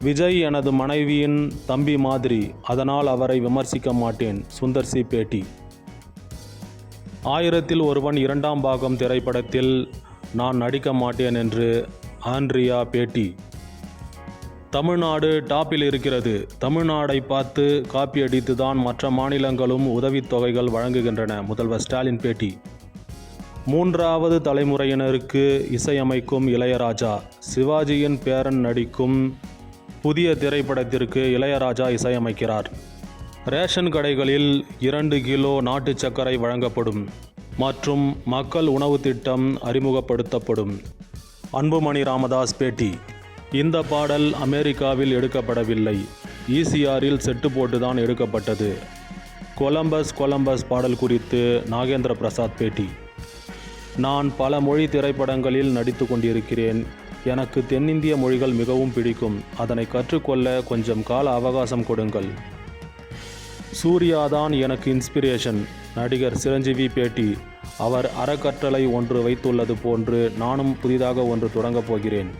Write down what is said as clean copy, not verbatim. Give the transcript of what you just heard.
விஜய் எனது மனைவியின் தம்பி மாதிரி, அதனால் அவரை விமர்சிக்க மாட்டேன். சுந்தர் சி பேட்டி. 1000ல் ஒருவன் 2ஆம் பாகம் திரைப்படத்தில் நான் நடிக்க மாட்டேன் என்று ஆண்ட்ரியா பேட்டி. தமிழ்நாடு டாப்பில் இருக்கிறது. தமிழ்நாடை பார்த்து காப்பியடித்து தான் மற்ற மாநிலங்களும் உதவித்தொகைகள் வழங்குகின்றன. முதல்வர் ஸ்டாலின் பேட்டி. 3வது தலைமுறையினருக்கு இசையமைக்கும் இளையராஜா. சிவாஜியின் பேரன் நடிக்கும் புதிய திரைப்படத்திற்கு இளையராஜா இசையமைக்கிறார். ரேஷன் கடைகளில் 2 கிலோ நாட்டு சர்க்கரை வழங்கப்படும் மற்றும் மக்கள் உணவு திட்டம் அறிமுகப்படுத்தப்படும். அன்புமணி ராமதாஸ் பேட்டி. இந்த பாடல் அமெரிக்காவில் எடுக்கப்படவில்லை, ஈசிஆரில் செட்டு போட்டுதான் எடுக்கப்பட்டது. கொலம்பஸ் பாடல் குறித்து நாகேந்திர பிரசாத் பேட்டி. நான் பல மொழி திரைப்படங்களில் நடித்து கொண்டிருக்கிறேன். எனக்கு தென்னிந்திய மொழிகள் மிகவும் பிடிக்கும். அதனை கற்றுக்கொள்ள கொஞ்சம் கால அவகாசம் கொடுங்கள். சூர்யாதான் எனக்கு இன்ஸ்பிரேஷன். நடிகர் சிரஞ்சீவி பேட்டி. அவர் அறக்கட்டளை ஒன்று வைத்துள்ளது போன்று நானும் புதிதாக ஒன்று தொடங்கப் போகிறேன்.